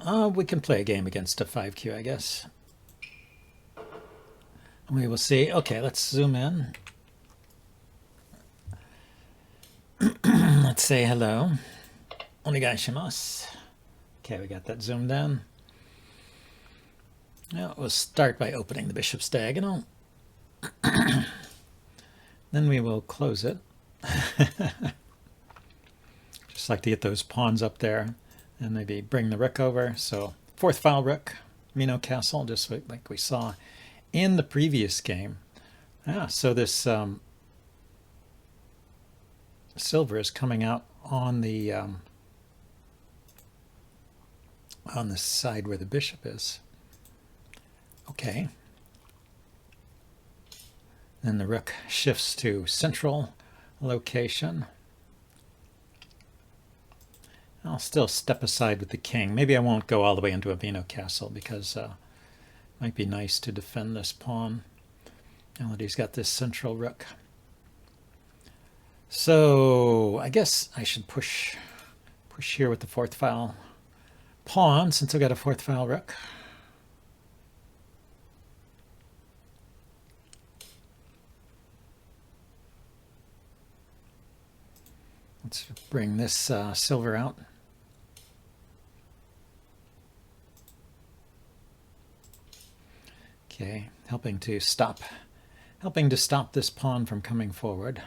We can play a game against a 5Q, I guess. We will see. Okay, let's zoom in. Let's say hello. Onegaishimasu. Okay, we got that zoomed in. Now we'll start by opening the bishop's diagonal. Then we will close it. Just like to get those pawns up there and maybe bring the rook over. So fourth file rook, Mino castle, just like we saw in the previous game. So this silver is coming out on the side where the bishop is. Okay. Then the rook shifts to central location. I'll still step aside with the king. Maybe I won't go all the way into a Vino castle because it might be nice to defend this pawn now that he's got this central rook. So I guess I should push here with the fourth file pawn since I've got a fourth file rook. Let's bring this silver out. Okay, helping to stop this pawn from coming forward.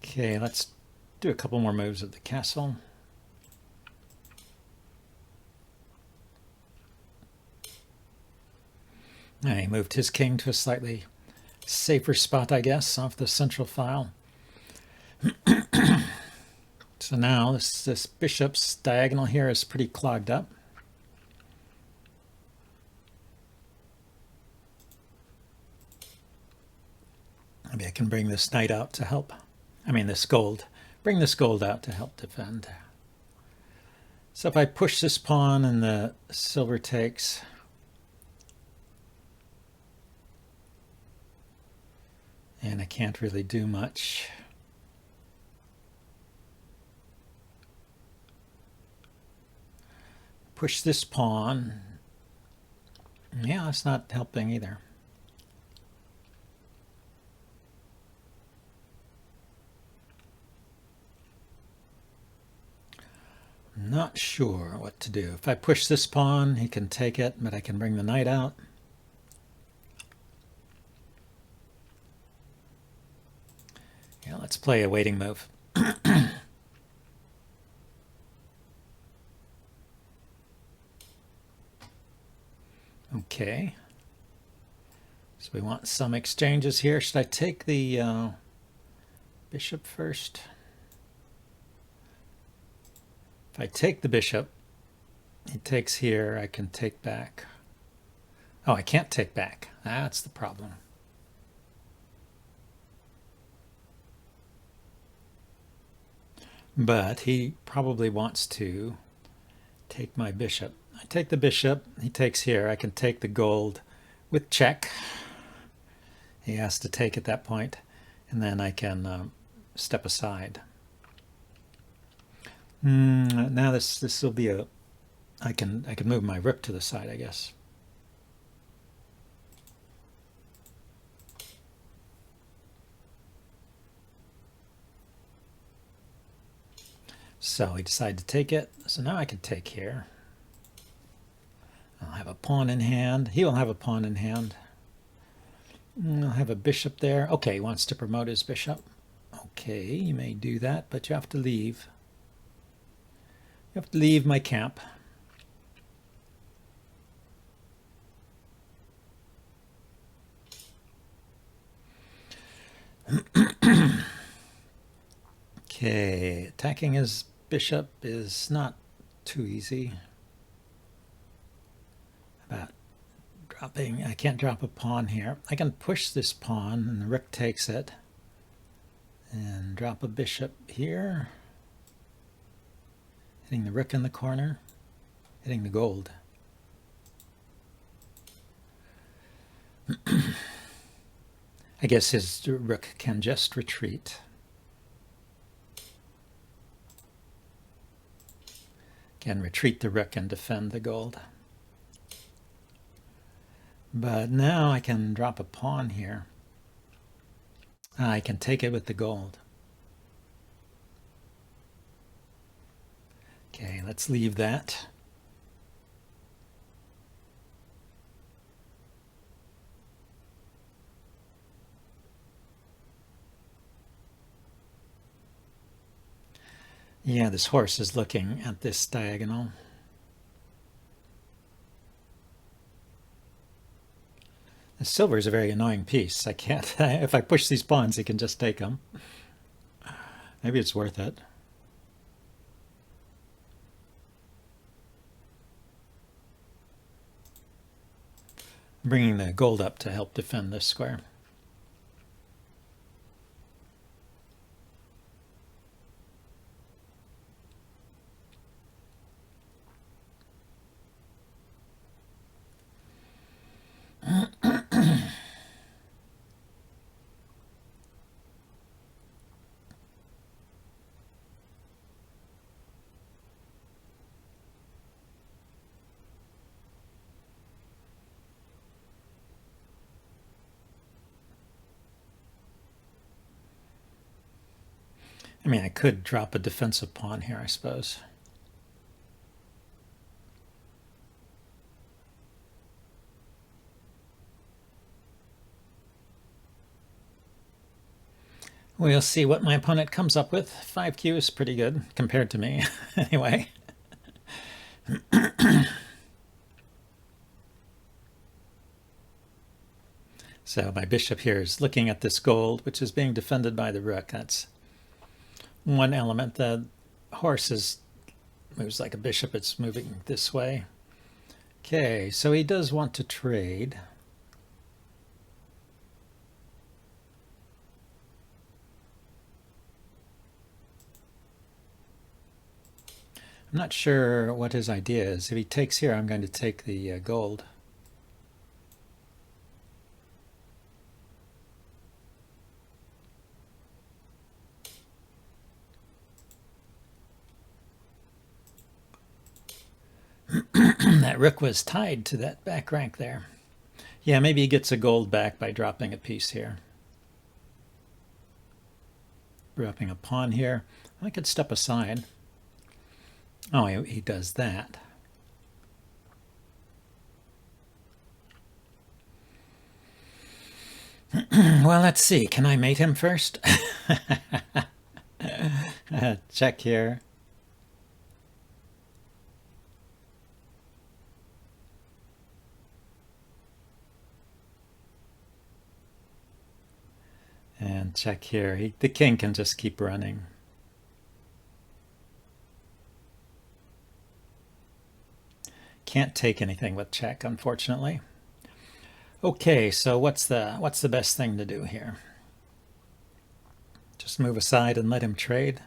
Okay, let's do a couple more moves of the castle. He moved his king to a slightly safer spot, I guess, off the central file. So now this bishop's diagonal here is pretty clogged up. Maybe I can bring this knight out to help. I mean this gold. Bring this gold out to help defend. So if I push this pawn and the silver takes, and I can't really do much. Push this pawn. Yeah, it's not helping either. I'm not sure what to do. If I push this pawn, he can take it, but I can bring the knight out. Yeah, let's play a waiting move. Okay. So we want some exchanges here. Should I take the bishop first? If I take the bishop, he takes here, I can take back. Oh, I can't take back. That's the problem. But he probably wants to take my bishop. I take the bishop, he takes here, I can take the gold with check. He has to take at that point, and then I can step aside. Now this will be a, I can move my rook to the side, I guess. So he decided to take it. So now I can take here. I'll have a pawn in hand. He will have a pawn in hand. I'll have a bishop there. Okay, he wants to promote his bishop. Okay, you may do that, but you have to leave. You have to leave my camp. Okay, attacking his bishop is not too easy. About dropping, I can't drop a pawn here. I can push this pawn and the rook takes it. And drop a bishop here. Hitting the rook in the corner. Hitting the gold. I guess his rook can just retreat. Can retreat the rook and defend the gold. But now I can drop a pawn here. I can take it with the gold. Okay, let's leave that. Yeah, this horse is looking at this diagonal. The silver is a very annoying piece. I can't, if I push these pawns, he can just take them. Maybe it's worth it. I'm bringing the gold up to help defend this square. I mean, I could drop a defensive pawn here, I suppose. We'll see what my opponent comes up with. 5Q is pretty good compared to me, anyway. So my bishop here is looking at this gold, which is being defended by the rook. That's one element. The horse moves like a bishop. It's moving this way. Okay, so he does want to trade. I'm not sure what his idea is. If he takes here, I'm going to take the gold. That rook was tied to that back rank there. Yeah, maybe he gets a gold back by dropping a piece here. Dropping a pawn here. I could step aside. Oh, he does that. Well, let's see. Can I mate him first? Check here. And check here. The king can just keep running. Can't take anything with check, unfortunately. Okay, so what's the best thing to do here? Just move aside and let him trade.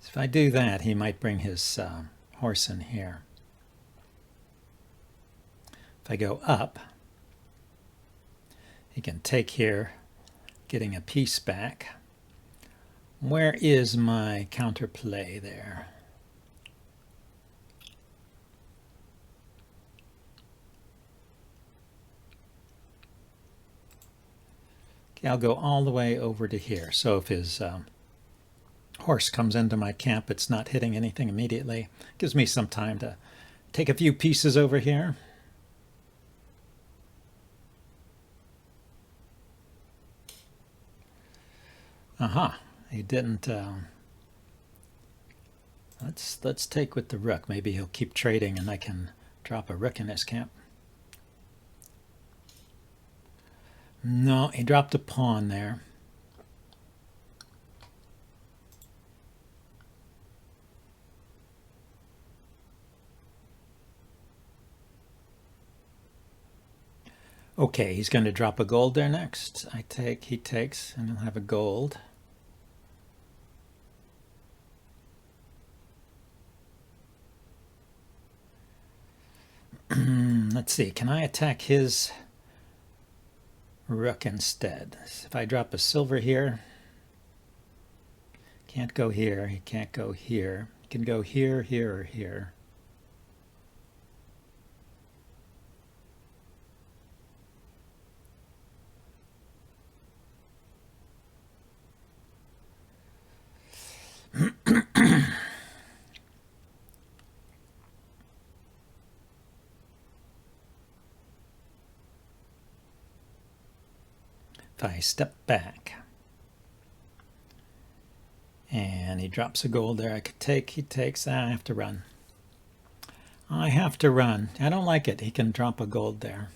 So if I do that, he might bring his horse in here. If I go up, he can take here, getting a piece back. Where is my counterplay there? Okay, I'll go all the way over to here. So if his horse comes into my camp, it's not hitting anything immediately. Gives me some time to take a few pieces over here. Aha. He didn't. Let's take with the rook. Maybe he'll keep trading, and I can drop a rook in his camp. No, he dropped a pawn there. Okay, he's going to drop a gold there next. He takes, and he'll have a gold. Let's see, can I attack his rook instead? If I drop a silver here, can't go here, he can't go here. He can go here, here, or here. If I step back and he drops a gold there, I could take, he takes, I have to run. I have to run. I don't like it. He can drop a gold there.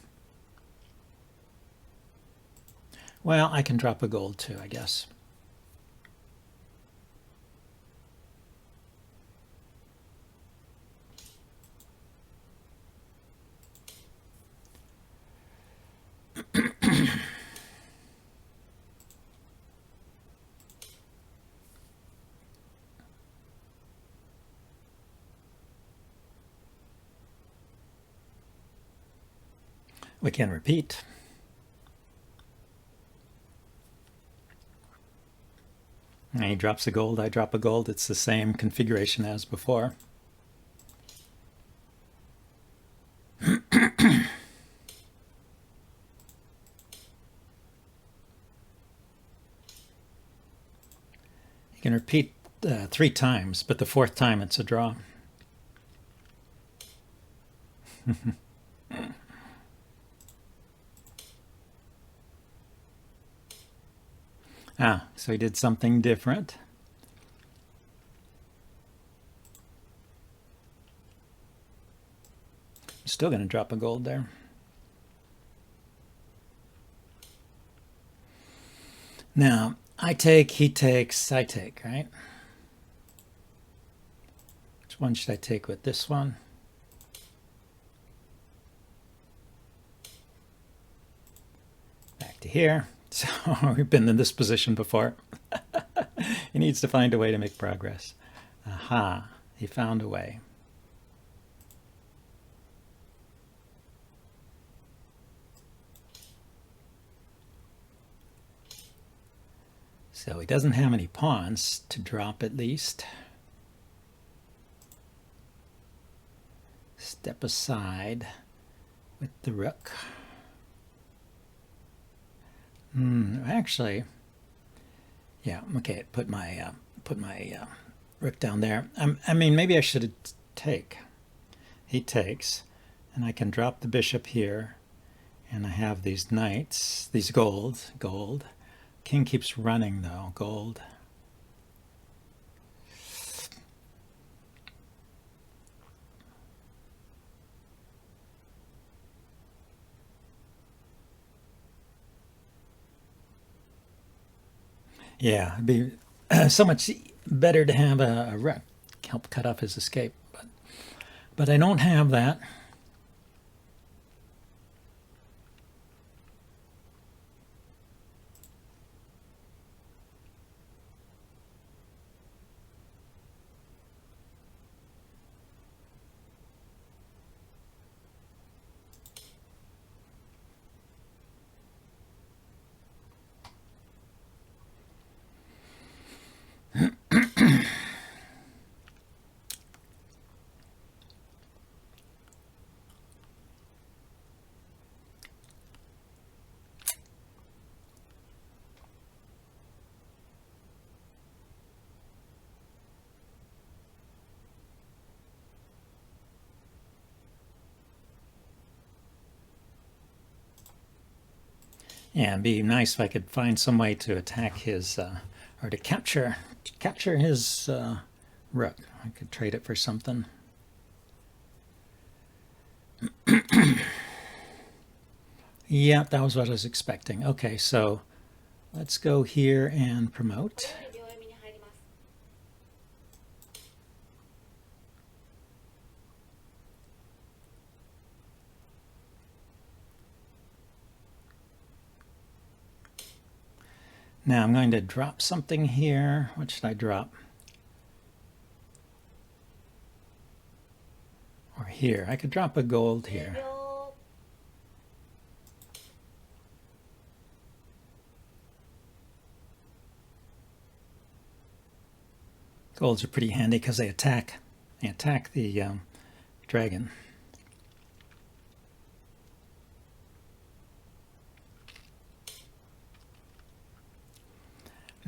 Well, I can drop a gold too, I guess. We can repeat. And he drops a gold, I drop a gold. It's the same configuration as before. You can repeat 3 times, but the 4th time it's a draw. So he did something different. Still going to drop a gold there. Now, I take, he takes, I take, right? Which one should I take with this one? Back to here. So we've been in this position before. He needs to find a way to make progress. Aha, he found a way. So he doesn't have any pawns to drop at least. Step aside with the rook. Actually, yeah, okay, put my rook down there. I mean, maybe I should take. He takes, and I can drop the bishop here, and I have these knights, these gold. King keeps running though, gold. Yeah, it'd be so much better to have a rook help cut off his escape, but I don't have that. Yeah, it'd be nice if I could find some way to attack his, or to capture his rook. I could trade it for something. Yeah, that was what I was expecting. Okay, so let's go here and promote. Now I'm going to drop something here. What should I drop? Or here. I could drop a gold here. Golds are pretty handy because they attack. They attack the dragon.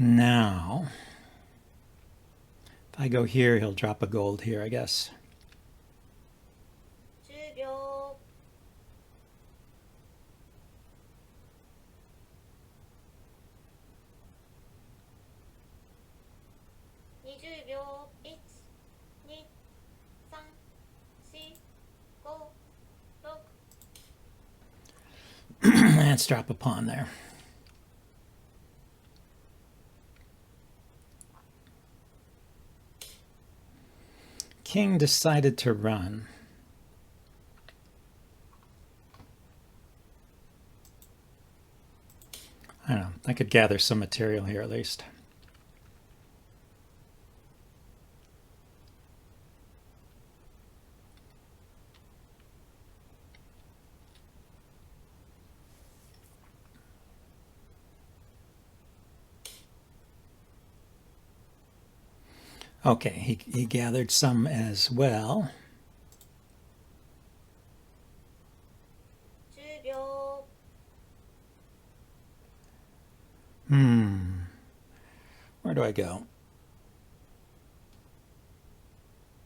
Now, if I go here, he'll drop a gold here, I guess. 10秒 20秒 1、2、3、4、5、6 Let's drop a pawn there. King decided to run. I don't know. I could gather some material here at least. Okay, he gathered some as well. 10秒 Where do I go?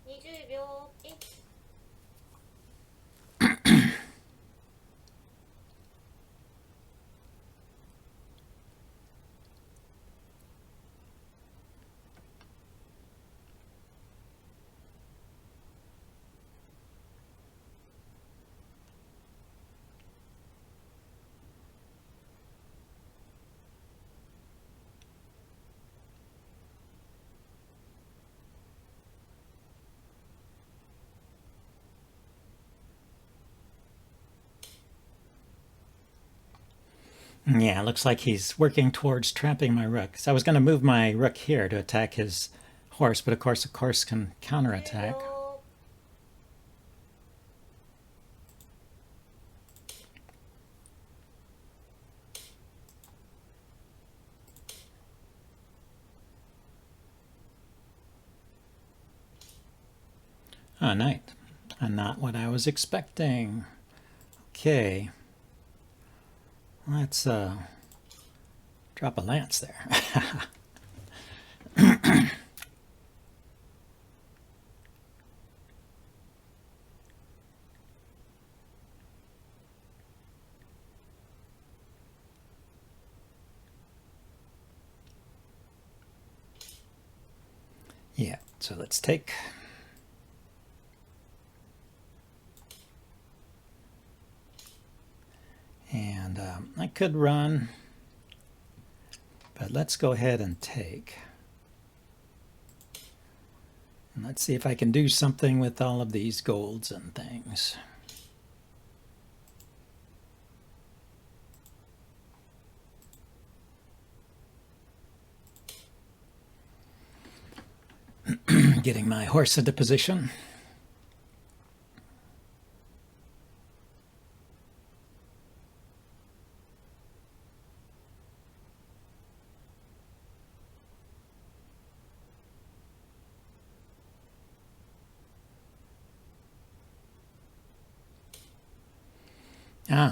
20秒 1、Yeah, it looks like he's working towards trapping my rook. So I was going to move my rook here to attack his horse, but of course can counterattack. 10秒 Oh, knight. Not what I was expecting. Okay. Let's drop a lance there. Yeah, so let's take. And I could run, but let's go ahead and take. And let's see if I can do something with all of these golds and things. Getting my horse into position.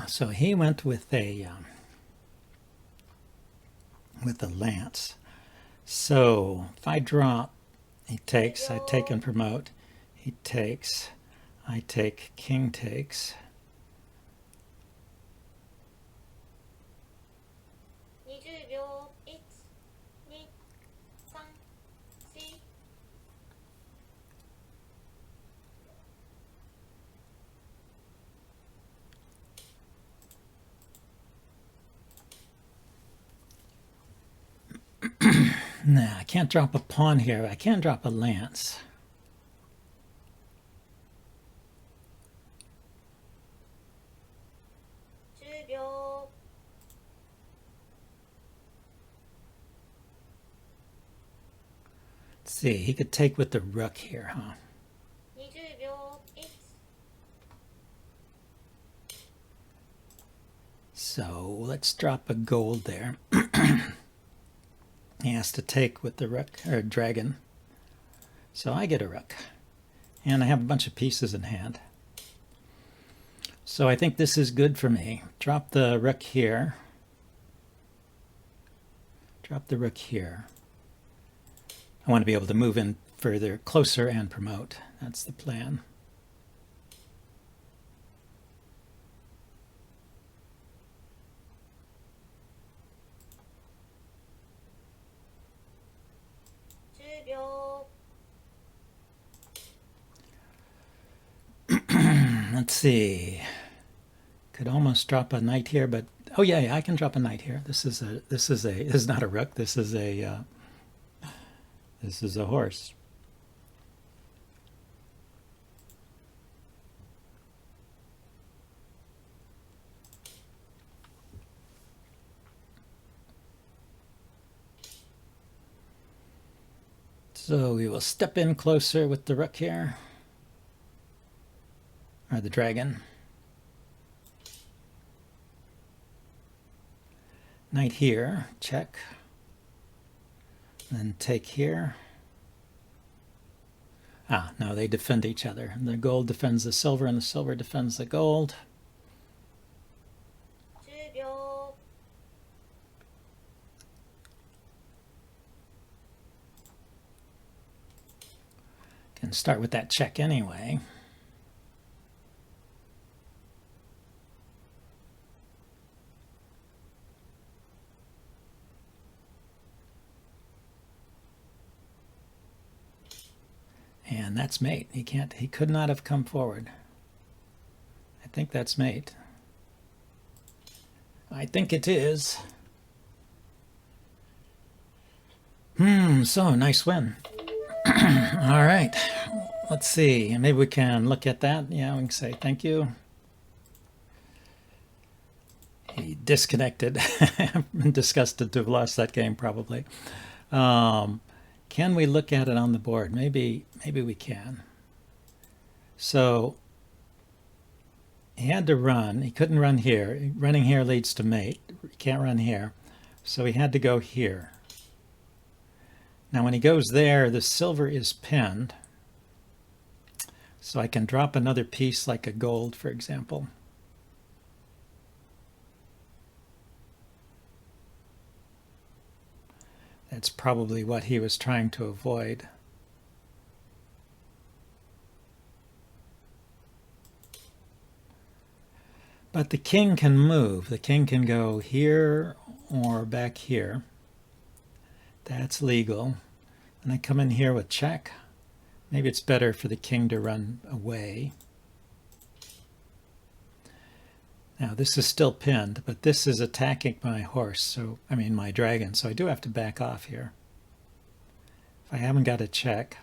So he went with a lance. So if I drop, he takes. I take and promote. He takes. I take. King takes. 20秒 1、2、3、4 Nah, I can't drop a pawn here. I can drop a lance. 10秒 Let's see, he could take with the rook here, huh? 20秒 1、So let's drop a gold there. He has to take with the rook or dragon. So I get a rook. And I have a bunch of pieces in hand. So I think this is good for me. Drop the rook here. Drop the rook here. I want to be able to move in further, closer, and promote. That's the plan. Let's see. Could almost drop a knight here, but oh yeah, I can drop a knight here. This is not a rook. This is a horse. So we will step in closer with the rook here, or the dragon. Knight here, check. Then take here. Ah, no, they defend each other. The gold defends the silver, and the silver defends the gold. Can start with that check anyway. And that's mate. He could not have come forward. I think that's mate. I think it is. So nice win. All right. Let's see. Maybe we can look at that. Yeah, we can say thank you. He disconnected. I'm disgusted to have lost that game probably. Can we look at it on the board? Maybe we can. So he had to run. He couldn't run here. Running here leads to mate. He can't run here. So he had to go here. Now when he goes there, the silver is pinned. So I can drop another piece like a gold, for example. That's probably what he was trying to avoid. But the king can move. The king can go here or back here. That's legal. And I come in here with check. Maybe it's better for the king to run away. Now this is still pinned, but this is attacking my horse, so I mean my dragon, so I do have to back off here. If I haven't got a check.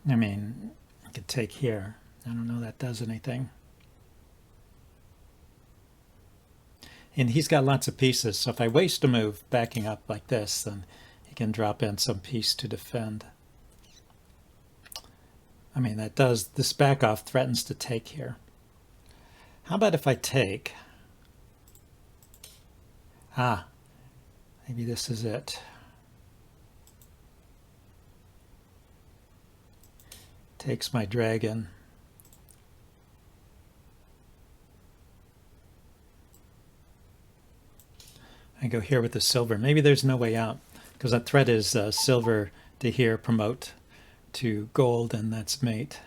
I mean, I could take here. I don't know that does anything. And he's got lots of pieces, so if I waste a move backing up like this, then he can drop in some piece to defend. I mean, that does, this back off threatens to take here. How about if I take? Ah, maybe this is it. Takes my dragon. I go here with the silver. Maybe there's no way out because that threat is silver to here, promote to gold, and that's mate.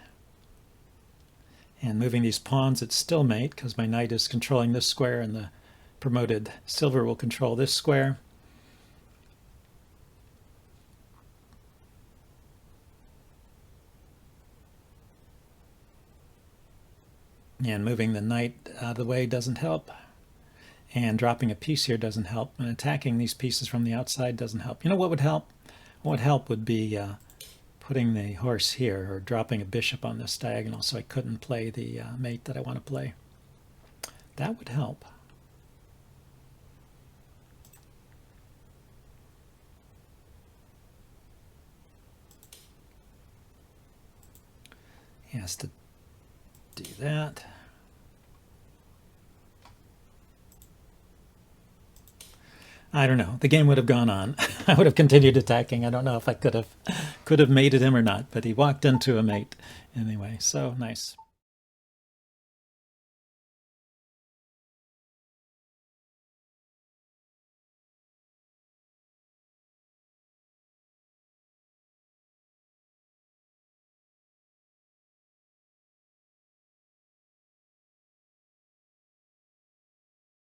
And moving these pawns, it's still mate because my knight is controlling this square and the promoted silver will control this square. And moving the knight out of the way doesn't help. And dropping a piece here doesn't help. And attacking these pieces from the outside doesn't help. You know what would help? What would help would be putting the horse here or dropping a bishop on this diagonal so I couldn't play the mate that I want to play. That would help. He has to do that. I don't know. The game would have gone on. I would have continued attacking. I don't know if I could have mated him or not, but he walked into a mate anyway. So nice.